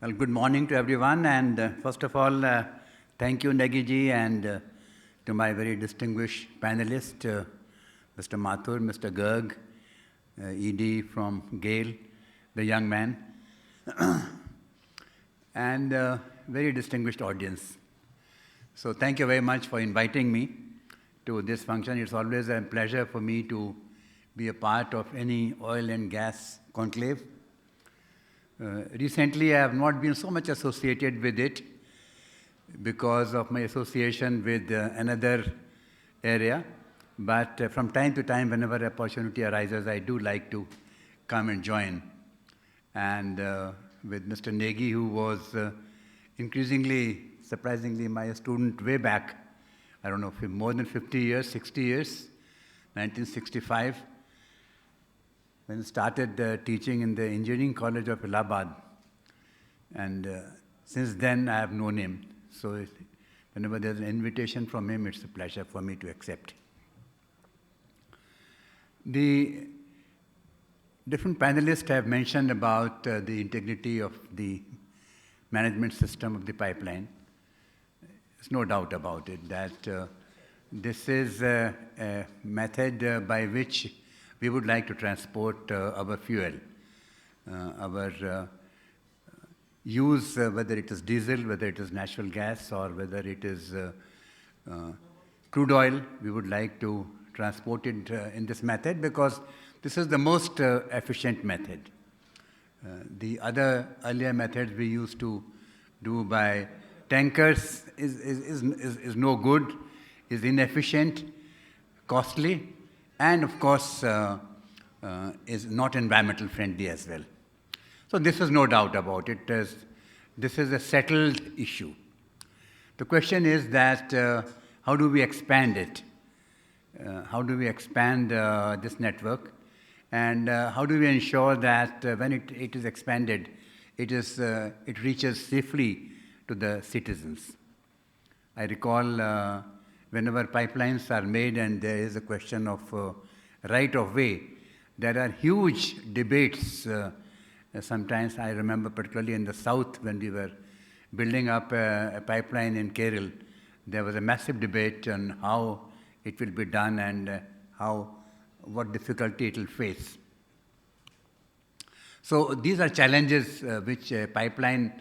Well, good morning to everyone, and first of all, thank you, Negi-ji, and to my very distinguished panelists, Mr. Mathur, Mr. Garg, ED from GAIL, the young man, and very distinguished audience. So thank you very much for inviting me to this function. It's always a pleasure for me to be a part of any oil and gas conclave. Recently, I have not been so much associated with it because of my association with another area. But from time to time, whenever opportunity arises, I do like to come and join. And with Mr. Negi, who was increasingly, surprisingly, my student way back, I don't know, more than 50 years, 60 years, 1965. When I started teaching in the Engineering College of Allahabad. And since then, I have known him. So whenever there's an invitation from him, it's a pleasure for me to accept. The different panelists have mentioned about the integrity of the management system of the pipeline. There's no doubt about it that this is a method by which we would like to transport our fuel, our use, whether it is diesel, whether it is natural gas, or whether it is crude oil. We would like to transport it in this method because this is the most efficient method. The other earlier methods we used to do by tankers is no good, is inefficient, costly, and of course, is not environmental friendly as well. So this is no doubt about it. This is a settled issue. The question is that how do we expand it? How do we expand this network? And how do we ensure that when it is expanded, it reaches safely to the citizens? I recall whenever pipelines are made and there is a question of right of way, there are huge debates. Sometimes I remember particularly in the south when we were building up a pipeline in Kerala, there was a massive debate on how it will be done and what difficulty it will face. So these are challenges which pipeline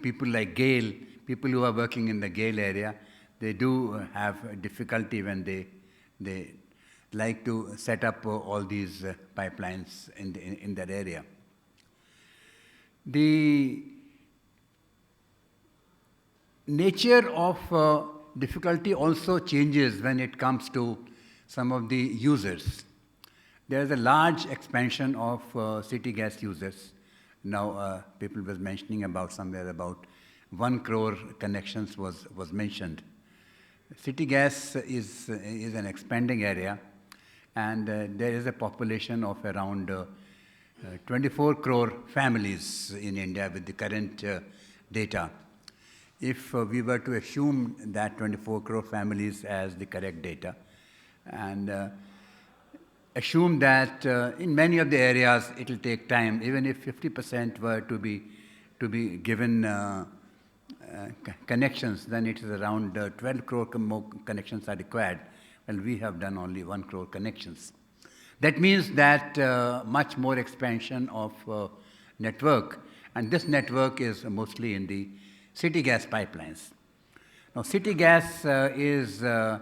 people like GAIL, people who are working in the GAIL area, they do have difficulty when they like to set up all these pipelines in that area. The nature of difficulty also changes when it comes to some of the users. There is a large expansion of city gas users. Now, people were mentioning about somewhere about 1 crore connections was mentioned. City gas is an expanding area, and there is a population of around 24 crore families in India with the current data. If we were to assume that 24 crore families as the correct data, and assume that in many of the areas it will take time, even if 50% were to be given connections, then it is around 12 crore more connections are required. Well, we have done only 1 crore connections. That means that much more expansion of network, and this network is mostly in the city gas pipelines. Now, city gas is a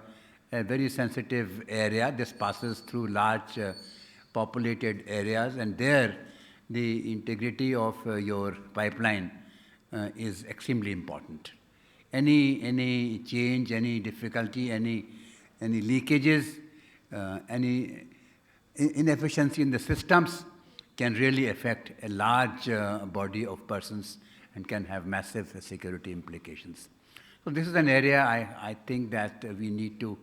very sensitive area. This passes through large populated areas, and there the integrity of your pipeline is extremely important. Any change, any difficulty, any leakages, any inefficiency in the systems can really affect a large body of persons and can have massive security implications. So this is an area I think that we need to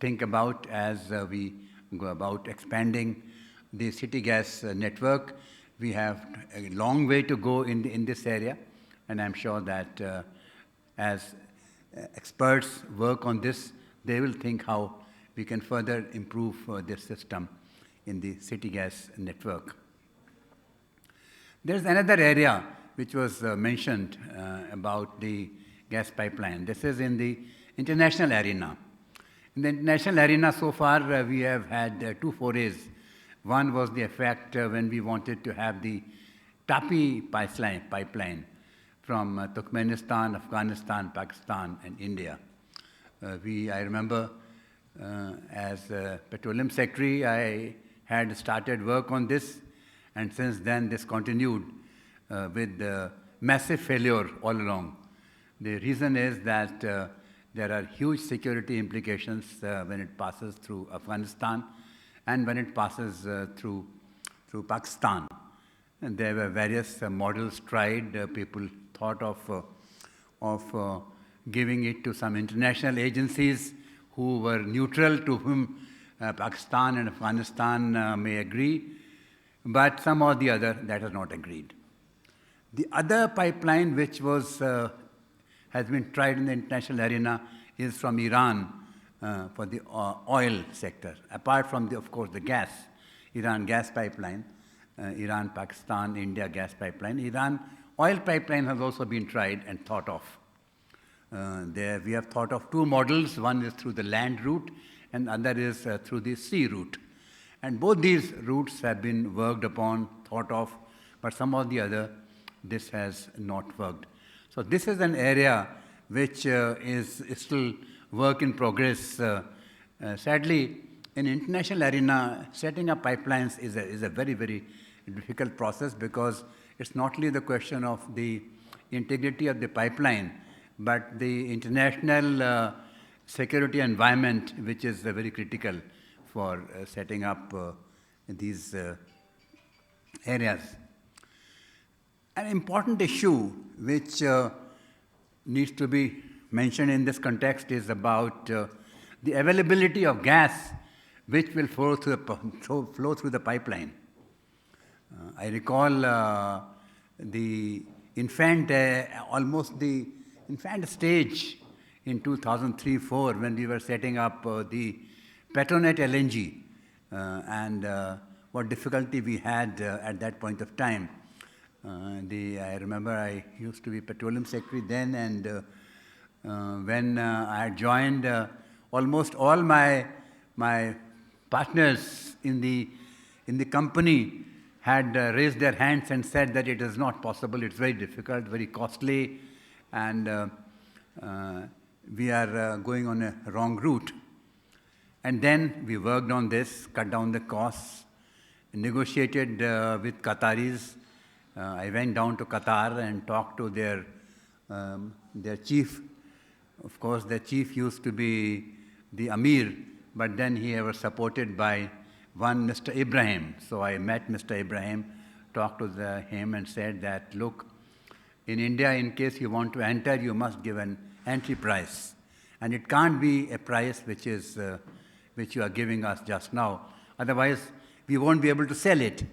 think about as we go about expanding the city gas network. We have a long way to go in this area. And I'm sure that as experts work on this, they will think how we can further improve this system in the city gas network. There's another area which was mentioned about the gas pipeline. This is in the international arena. In the international arena, so far, we have had two forays. One was the effect when we wanted to have the TAPI pipeline from Turkmenistan, Afghanistan, Pakistan, and India. I remember as Petroleum Secretary, I had started work on this, and since then this continued with massive failure all along. The reason is that there are huge security implications when it passes through Afghanistan and when it passes through Pakistan. And there were various models tried. People thought of giving it to some international agencies who were neutral, to whom Pakistan and Afghanistan may agree, but some or the other that has not agreed. The other pipeline which has been tried in the international arena is from Iran for the oil sector, apart from, of course, the gas, Iran gas pipeline, Iran, Pakistan, India gas pipeline. Iran oil pipeline has also been tried and thought of. We have thought of two models. One is through the land route, and other is through the sea route. And both these routes have been worked upon, thought of, but some or the other, this has not worked. So this is an area which is still work in progress. Sadly, in international arena, setting up pipelines is a very, very difficult process, because it's not only the question of the integrity of the pipeline, but the international security environment, which is very critical for setting up these areas. An important issue which needs to be mentioned in this context is about the availability of gas which will flow through the pipeline. I recall the infant stage in 2003-04 when we were setting up the Petronet LNG and what difficulty we had at that point of time. I remember I used to be Petroleum Secretary then, and when I had joined, almost all my partners in the company had raised their hands and said that it is not possible, it's very difficult, very costly, and we are going on a wrong route. And then we worked on this, cut down the costs, negotiated with Qataris. I went down to Qatar and talked to their chief. Of course, their chief used to be the Amir, but then he was supported by one Mr. Ibrahim. So I met Mr. Ibrahim, talked to him and said that, look, in India, in case you want to enter, you must give an entry price. And it can't be a price which you are giving us just now. Otherwise, we won't be able to sell it.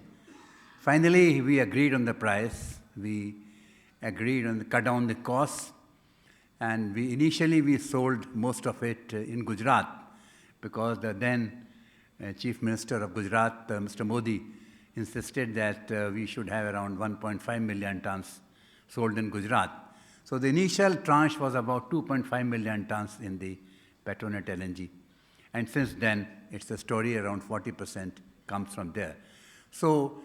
Finally, we agreed on the price. We agreed on cut down the costs. And initially we sold most of it in Gujarat, because the then Chief Minister of Gujarat, Mr. Modi, insisted that we should have around 1.5 million tons sold in Gujarat. So the initial tranche was about 2.5 million tons in the Petronet LNG. And since then, it's a story around 40% comes from there. So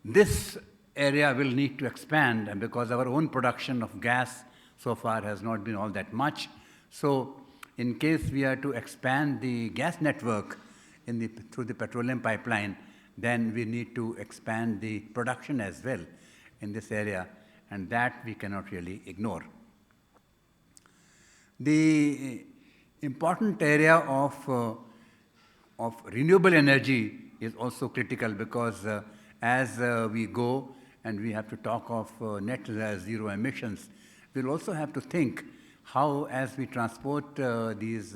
this area will need to expand, and because our own production of gas so far has not been all that much. So in case we are to expand the gas network through the petroleum pipeline, then we need to expand the production as well in this area, and that we cannot really ignore. The important area of renewable energy is also critical, because as we go and we have to talk of net zero emissions, we'll also have to think how, as we transport this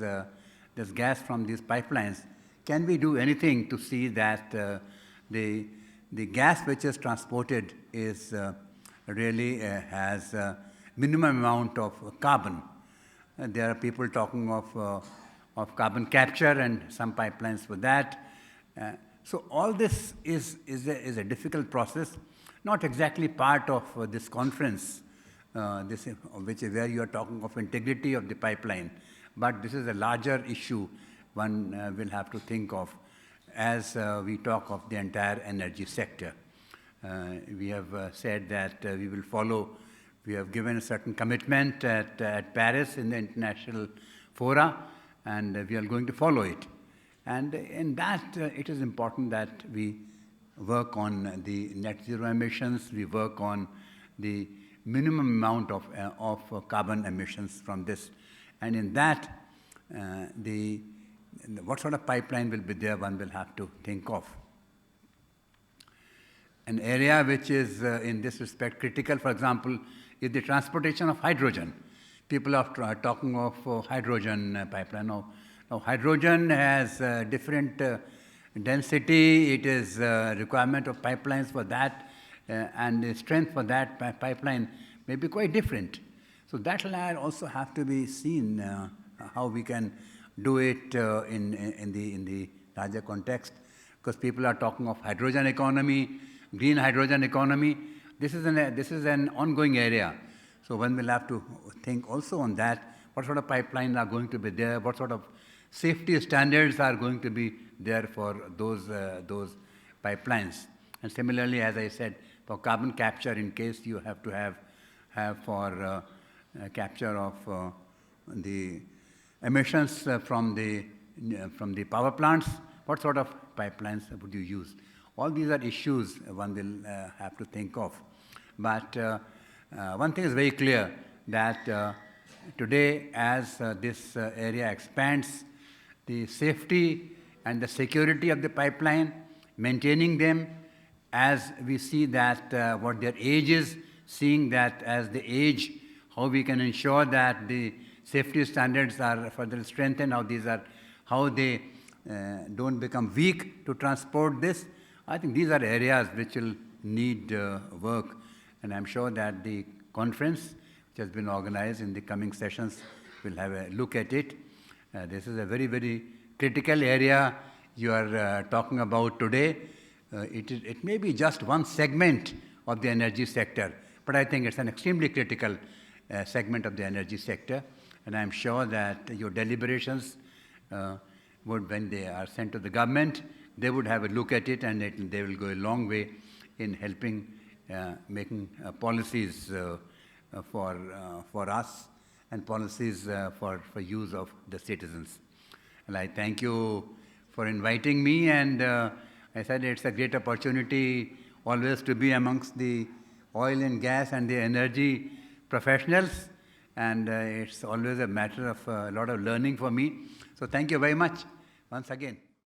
gas from these pipelines, can we do anything to see that the gas which is transported is really has a minimum amount of carbon. There are people talking of carbon capture and some pipelines for that. So all this is a difficult process. not exactly part of this conference, where you are talking of integrity of the pipeline, but this is a larger issue one will have to think of as we talk of the entire energy sector. We have said that we will follow, we have given a certain commitment at Paris in the international fora, and we are going to follow it. And in that, it is important that we work on the net zero emissions, we work on the minimum amount of carbon emissions from this. And in that, what sort of pipeline will be there, one will have to think of. An area which is in this respect critical, for example, is the transportation of hydrogen. People are talking of hydrogen pipeline. Now, hydrogen has different density, it is requirement of pipelines for that, and the strength for that pipeline may be quite different. So that will also have to be seen how we can do it in the larger context, because people are talking of hydrogen economy, green hydrogen economy. This is an ongoing area. So one will have to think also on that, what sort of pipelines are going to be there, what sort of safety standards are going to be there for those pipelines. And similarly, as I said, for carbon capture, in case you have to have for capture of the emissions from the power plants, what sort of pipelines would you use? All these are issues one will have to think of. But one thing is very clear, that today, as this area expands, the safety and the security of the pipeline, maintaining them, as we see that what their age is, seeing that as the age, how we can ensure that the safety standards are further strengthened, how they don't become weak to transport this. I think these are areas which will need work, and I'm sure that the conference, which has been organized in the coming sessions, will have a look at it. This is a very, very critical area you are talking about today. It may be just one segment of the energy sector, but I think it's an extremely critical segment of the energy sector. And I'm sure that your deliberations when they are sent to the government, they would have a look at it, and they will go a long way in helping making policies for us and policies for use of the citizens. And I thank you for inviting me, and I said it's a great opportunity always to be amongst the oil and gas and the energy professionals, and it's always a matter of a lot of learning for me. So thank you very much once again.